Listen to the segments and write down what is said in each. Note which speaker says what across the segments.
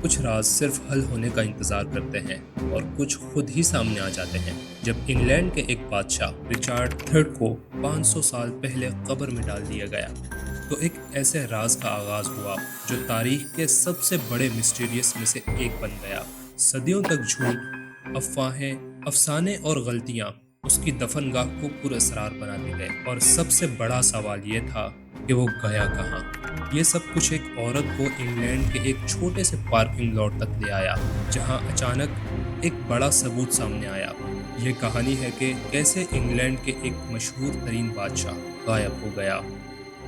Speaker 1: کچھ راز صرف حل ہونے کا انتظار کرتے ہیں اور کچھ خود ہی سامنے آ جاتے ہیں۔ جب انگلینڈ کے ایک بادشاہ رچارڈ تھرڈ کو 500 سال پہلے قبر میں ڈال دیا گیا تو ایک ایسے راز کا آغاز ہوا جو تاریخ کے سب سے بڑے مسٹیریس میں سے ایک بن گیا۔ صدیوں تک جھوٹ، افواہیں، افسانے اور غلطیاں اس کی دفن گاہ کو پر اسرار بناتے گئے، اور سب سے بڑا سوال یہ تھا کہ وہ گیا کہاں۔ یہ سب کچھ ایک عورت کو انگلینڈ کے ایک چھوٹے سے پارکنگ لاٹ تک لے آیا، جہاں اچانک ایک بڑا ثبوت سامنے آیا۔ یہ کہانی ہے کہ کیسے انگلینڈ کے ایک مشہور ترین بادشاہ غائب ہو گیا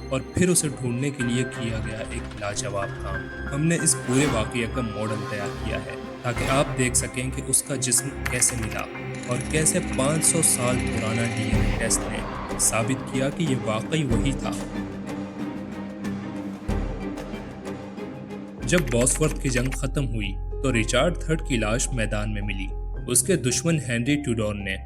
Speaker 1: اور پھر اسے ڈھونڈنے کے لیے کیا گیا ایک لاجواب کام۔ ہم نے اس پورے واقعے کا ماڈل تیار کیا ہے تاکہ آپ دیکھ سکیں کہ اس کا جسم کیسے ملا اور کیسے 500 سال پرانا ڈی این اے ٹیسٹ نے ثابت کیا کہ یہ واقعی وہی تھا۔ جب بوسورتھ کی جنگ ختم ہوئی تو رچارڈ تھرڈ کی لاش میدان میں ملی۔ اس کے دشمن ہنری ٹیوڈور نے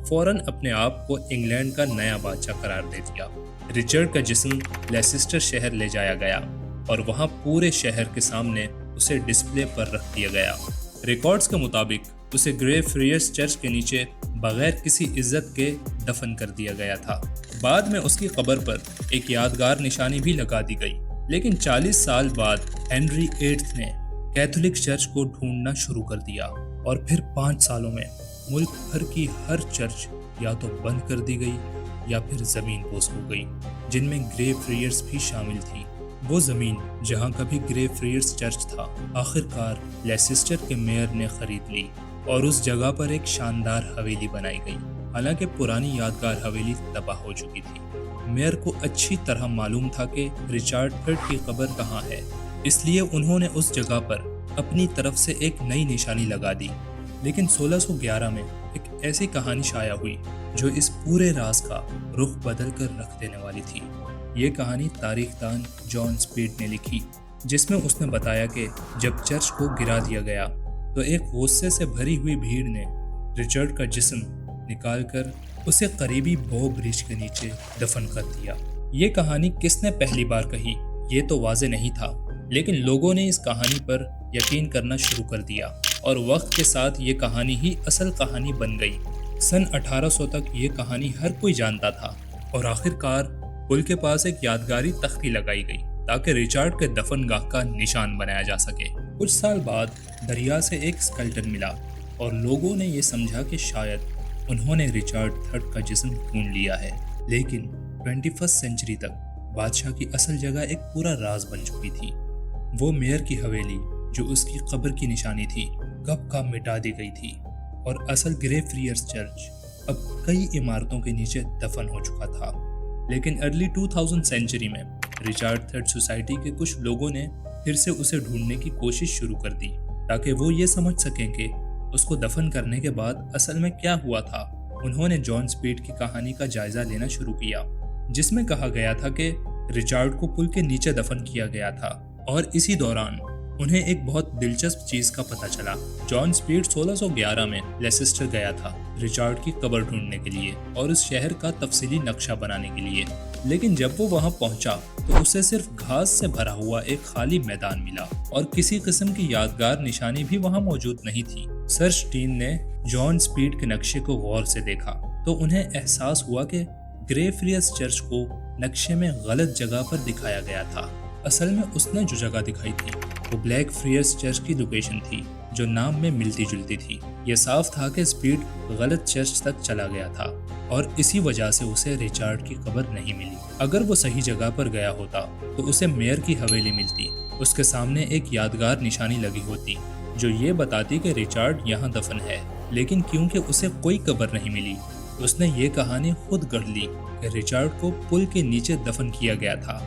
Speaker 1: فوراً اپنے آپ کو انگلینڈ کا نیا بادشاہ قرار دے دیا۔ رچرڈ کا جسم لیسسٹر شہر لے جایا گیا اور وہاں پورے شہر کے سامنے اسے ڈسپلے پر رکھ دیا گیا۔ ریکارڈز کے مطابق اسے گرے فریئرز چرچ کے نیچے بغیر کسی عزت کے دفن کر دیا گیا تھا۔ بعد میں اس کی قبر پر ایک یادگار نشانی بھی لگا دی گئی، لیکن 40 سال بعد ہنری 8 نے کیتھولک چرچ کو ڈھونڈنا شروع کر دیا، اور پھر 5 سالوں میں ملک بھر کی ہر چرچ یا تو بند کر دی گئی یا پھر زمین بوس ہو گئی، جن میں گرے فریئرز بھی شامل تھی۔ وہ زمین جہاں کبھی گرے فریئرز چرچ تھا آخرکار لیسسٹر کے میئر نے خرید لی اور اس جگہ پر ایک شاندار حویلی بنائی گئی۔ حالانکہ پرانی یادگار حویلی تباہ ہو چکی تھی، میئر کو اچھی طرح معلوم تھا کہ رچارڈ تھرڈ کی قبر کہاں ہے، اس لیے انہوں نے اس جگہ پر اپنی طرف سے ایک نئی نشانی لگا دی۔ لیکن 1611 میں ایک ایسی کہانی شائع ہوئی جو اس پورے راز کا رخ بدل کر رکھ دینے والی تھی۔ یہ کہانی تاریخ دان جان سپیڈ نے لکھی، جس میں اس نے بتایا کہ جب چرچ کو گرا دیا گیا تو ایک غصے سے بھری ہوئی بھیڑ نے رچرڈ کا جسم نکال کر اسے قریبی بو برج کے نیچے دفن کر دیا۔ یہ کہانی کس نے پہلی بار کہی یہ تو واضح نہیں تھا، لیکن لوگوں نے اس کہانی پر یقین کرنا شروع کر دیا اور وقت کے ساتھ یہ کہانی ہی اصل کہانی بن گئی۔ سن 1800 تک یہ کہانی ہر کوئی جانتا تھا، اور آخرکار پل کے پاس ایک یادگاری تختی لگائی گئی تاکہ رچارڈ کے دفن گاہ کا نشان بنایا جا سکے۔ کچھ سال بعد دریا سے ایک اسکلٹن ملا اور لوگوں نے یہ سمجھا کہ شاید انہوں نے رچارڈ تھرڈ کا جسم ڈھونڈ لیا ہے، لیکن 21 سینچری تک بادشاہ کی اصل جگہ ایک پورا راز بن چکی تھی۔ وہ میئر کی حویلی جو اس کی قبر کی نشانی تھی کب کا مٹا دی گئی تھی، اور اصل گرے فریئرز چرچ اب کئی عمارتوں کے نیچے دفن ہو چکا تھا۔ لیکن ارلی 2000 سینچری میں رچارڈ تھرڈ سوسائٹی کے کچھ لوگوں نے پھر سے اسے ڈھونڈنے کی کوشش شروع کر دی تاکہ وہ یہ سمجھ سکیں کہ اس کو دفن کرنے کے بعد اصل میں کیا ہوا تھا۔ انہوں نے جان سپیڈ کی کہانی کا جائزہ لینا شروع کیا، جس میں کہا گیا تھا کہ رچارڈ کو پل کے نیچے دفن کیا گیا تھا، اور اسی دوران انہیں ایک بہت دلچسپ چیز کا پتہ چلا۔ جان سپیڈ 1611 میں لیسسٹر گیا تھا رچارڈ کی قبر ڈھونڈنے کے لیے اور اس شہر کا تفصیلی نقشہ بنانے کے لیے، لیکن جب وہ وہاں پہنچا تو اسے صرف گھاس سے بھرا ہوا ایک خالی میدان ملا، اور کسی قسم کی یادگار نشانی بھی وہاں موجود نہیں تھی۔ سرچ ٹیم نے جان سپیڈ کے نقشے کو غور سے دیکھا تو انہیں احساس ہوا کہ گرے فریئرز چرچ کو نقشے میں غلط جگہ پر دکھایا گیا تھا۔ اصل میں اس نے جو جگہ دکھائی تھی وہ بلیک فریئرز چرچ کی لوکیشن تھی، جو نام میں ملتی جلتی تھی۔ یہ صاف تھا کہ سپیڈ غلط چرچ تک چلا گیا تھا، اور اسی وجہ سے اسے رچارڈ کی قبر نہیں ملی۔ اگر وہ صحیح جگہ پر گیا ہوتا تو اسے میئر کی حویلی ملتی، اس کے سامنے ایک یادگار نشانی لگی ہوتی جو یہ بتاتی کہ رچارڈ یہاں دفن ہے، لیکن کیونکہ اسے کوئی قبر نہیں ملی، اس نے یہ کہانی خود گڑھ لی کہ رچارڈ کو پل کے نیچے دفن کیا گیا تھا۔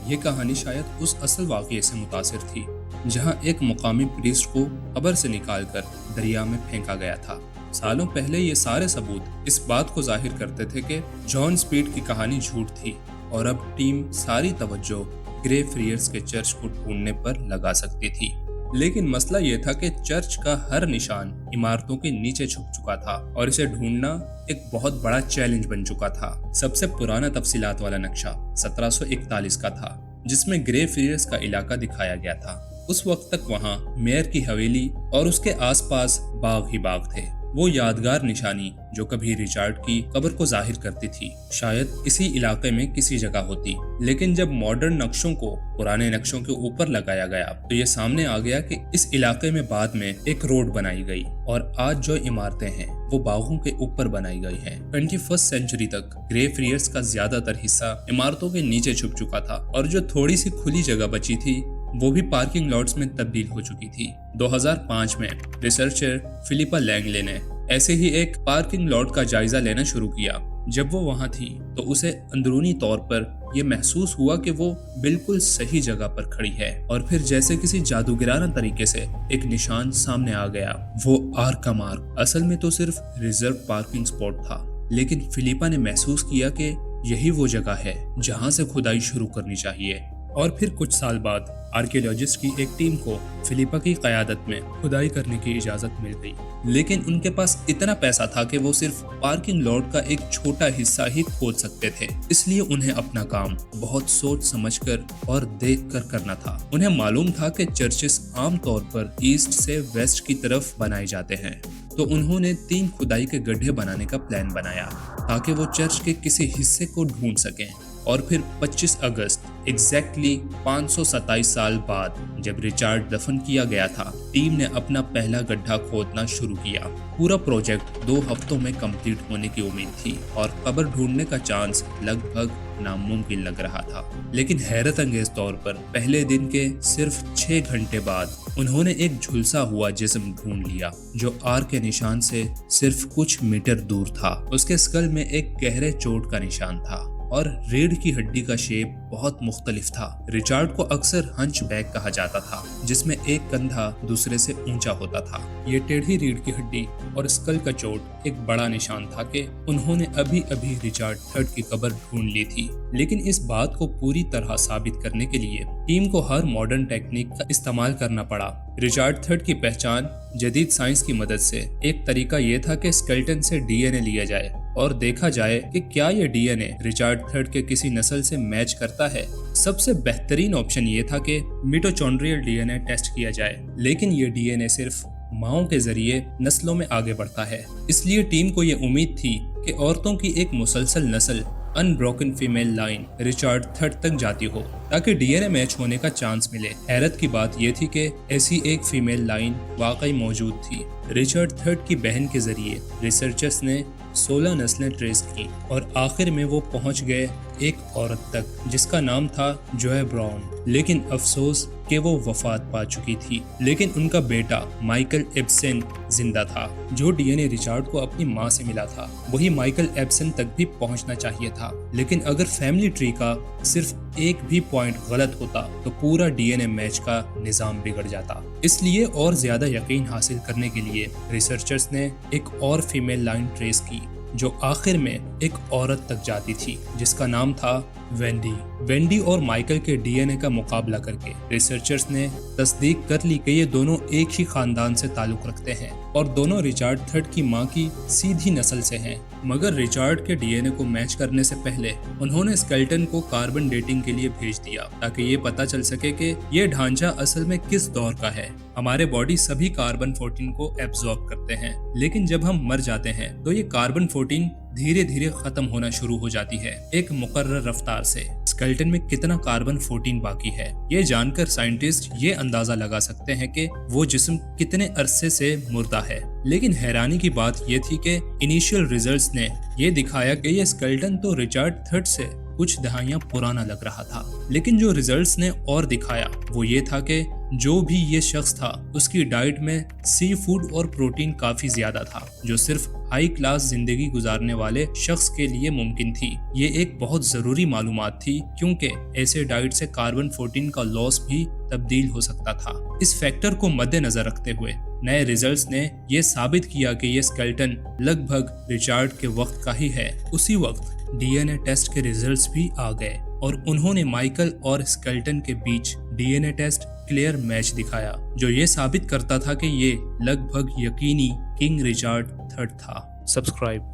Speaker 1: یہ کہانی شاید اس اصل واقعے سے متاثر تھی جہاں ایک مقامی پریسٹ کو قبر سے نکال کر دریا میں پھینکا گیا تھا۔ سالوں پہلے یہ سارے ثبوت اس بات کو ظاہر کرتے تھے کہ جان سپیڈ کی کہانی جھوٹ تھی، اور اب ٹیم ساری توجہ گرے فریئرز کے چرچ کو ڈھونڈنے پر لگا سکتی تھی۔ لیکن مسئلہ یہ تھا کہ چرچ کا ہر نشان عمارتوں کے نیچے چھپ چکا تھا، اور اسے ڈھونڈنا ایک بہت بڑا چیلنج بن چکا تھا۔ سب سے پرانا تفصیلات والا نقشہ 1741 کا تھا، جس میں گرے فریئرز کا علاقہ دکھایا گیا تھا۔ उस वक्त तक वहाँ मेयर की हवेली और उसके आसपास बाग ही बाग थे। वो यादगार निशानी जो कभी रिचार्ड की कब्र को जाहिर करती थी शायद इसी इलाके में किसी जगह होती, लेकिन जब मॉडर्न नक्शों को पुराने नक्शों के ऊपर लगाया गया तो ये सामने आ गया कि इस इलाके में बाद में एक रोड बनाई गई और आज जो इमारतें हैं वो बागों के ऊपर बनाई गई हैं। 21वीं सेंचुरी तक ग्रेव एरियर्स का ज्यादातर हिस्सा इमारतों के नीचे छुप चुका था और जो थोड़ी सी खुली जगह बची थी वो भी पार्किंग लॉट्स में तब्दील हो चुकी थी। 2005 में रिसर्चर फिलिपा लैंगले ने ऐसे ही एक पार्किंग लॉट का जायजा लेना शुरू किया। जब वो वहां थी तो उसे अंदरूनी तौर पर ये महसूस हुआ कि वो बिल्कुल सही जगह पर खड़ी है और फिर जैसे किसी जादूगराना तरीके से एक निशान सामने आ गया। वो आर्क का मार्क असल में तो सिर्फ रिजर्व पार्किंग स्पॉट था, लेकिन फिलिपा ने महसूस किया कि यही वो जगह है जहां से खुदाई शुरू करनी चाहिए। और फिर कुछ साल बाद आर्कियोलॉजिस्ट की एक टीम को फिलिपा की क़यादत में खुदाई करने की इजाज़त मिल गई, लेकिन उनके पास इतना पैसा था कि वो सिर्फ पार्किंग लॉट का एक छोटा हिस्सा ही खोद सकते थे। इसलिए उन्हें अपना काम बहुत सोच समझकर और देख कर करना था। उन्हें मालूम था कि चर्चेस आमतौर पर ईस्ट से वेस्ट की तरफ बनाए जाते हैं, तो उन्होंने 3 खुदाई के गड्ढे बनाने का प्लान बनाया ताकि वो चर्च के किसी हिस्से को ढूंढ सकें। और फिर 25 अगस्त एग्जैक्टली 527 साल बाद जब रिचार्ड दफन किया गया था, टीम ने अपना पहला गड्ढा खोदना शुरू किया। पूरा प्रोजेक्ट 2 हफ्तों में कंप्लीट होने की उम्मीद थी और कब्र ढूंढने का चांस लगभग नामुमकिन लग रहा था। लेकिन हैरत अंगेज तौर पर पहले दिन के सिर्फ 6 घंटे बाद उन्होंने एक झुलसा हुआ जिस्म ढूंढ लिया जो आर्क के निशान से सिर्फ कुछ मीटर दूर था। उसके स्कल में एक गहरे चोट का निशान था और रीढ़ की हड्डी का शेप बहुत मुख्तलिफ था। रिचार्ड को अक्सर हंच बैक कहा जाता था, जिसमें एक कंधा दूसरे से ऊंचा होता था। ये टेढ़ी रीढ़ की हड्डी और स्कल का चोट एक बड़ा निशान था कि उन्होंने अभी अभी रिचार्ड थर्ड की कब्र ढूंढ ली थी। लेकिन इस बात को पूरी तरह साबित करने के लिए टीम को हर मॉडर्न टेक्निक का इस्तेमाल करना पड़ा। रिचार्ड थर्ड की पहचान जदीद साइंस की मदद से एक तरीका ये था कि स्केलेटन से डीएनए लिया जाए और देखा जाए कि क्या ये डीएनए रिचार्ड थर्ड के किसी नस्ल से मैच करता है। सबसे बेहतरीन ऑप्शन ये था कि मिटोचॉन्ड्रियल डीएनए टेस्ट किया जाए, लेकिन ये डीएनए सिर्फ माओं के जरिए नस्लों में आगे बढ़ता है। इसलिए टीम को ये उम्मीद थी कि औरतों की एक मुसलसल नस्ल unbroken female line Richard third तक जाती हो ताकि डीएनए मैच होने का चांस मिले। हैरत की बात यह थी कि ऐसी एक फीमेल लाइन वाकई मौजूद थी। रिचार्ड थर्ड की बहन के जरिए रिसर्चर्स ने 16 नस्लें ट्रेस की और आखिर में वो पहुंच गए एक औरत तक जिसका नाम था जॉय ब्राउन। लेकिन अफसोस कि वो वफात पा चुकी थी, लेकिन उनका बेटा माइकल एब्सन जिंदा था जो डीएनए रिचार्ड को अपनी मां से मिला था। वही माइकल एब्सन तक भी पहुंचना चाहिए था, लेकिन अगर फैमिली ट्री का सिर्फ एक भी पॉइंट गलत होता तो पूरा डीएनए मैच का निजाम बिगड़ जाता। इसलिए और ज्यादा यकीन हासिल करने के लिए रिसर्चर्स ने एक और फीमेल लाइन ट्रेस की जो आखिर में एक औरत तक जाती थी जिसका नाम था वेंडी और माइकल के डीएनए का मुकाबला करके रिसर्चर्स ने तस्दीक कर ली कि ये दोनों एक ही खानदान से ताल्लुक रखते हैं और दोनों रिचार्ड थर्ड की मां की सीधी नस्ल से हैं। मगर रिचार्ड के डीएनए को मैच करने से पहले उन्होंने स्केलेटन को कार्बन डेटिंग के लिए भेज दिया ताकि ये पता चल सके कि ये ढांचा असल में किस दौर का है। हमारे बॉडी सभी कार्बन 14 को एब्जॉर्ब करते हैं, लेकिन जब हम मर जाते हैं तो ये कार्बन 14 धीरे धीरे खत्म होना शुरू हो जाती है एक मुकर्रर रफ्तार से। स्केलेटन में कितना कार्बन 14 बाकी है ये जानकर साइंटिस्ट ये अंदाजा लगा सकते हैं कि वो जिस्म कितने अरसे से मुर्दा है। लेकिन हैरानी की बात ये थी कि इनिशियल रिजल्ट्स ने ये दिखाया कि ये स्केलेटन तो रिचार्ड थर्ड से कुछ दहाइयां पुराना लग रहा था। लेकिन जो रिजल्ट्स ने और दिखाया वो ये था कि जो भी ये शख्स था उसकी डाइट में सी फूड और प्रोटीन काफी ज्यादा था जो सिर्फ हाई क्लास जिंदगी गुजारने वाले शख्स के लिए मुमकिन थी। ये एक बहुत जरूरी मालूमात थी क्योंकि ऐसे डाइट से कार्बन 14 का लॉस भी तब्दील हो सकता था। इस फैक्टर को मद्देनजर रखते हुए नए रिजल्ट्स ने यह साबित किया कि ये स्केलेटन लगभग रिचार्ड के वक्त का ही है। उसी वक्त डीएनए टेस्ट के रिजल्ट्स भी आ गए और उन्होंने माइकल और स्केलेटन के बीच डीएनए टेस्ट क्लियर मैच दिखाया जो ये साबित करता था कि ये लगभग यकीनी किंग रिचार्ड थर्ड था। सब्सक्राइब।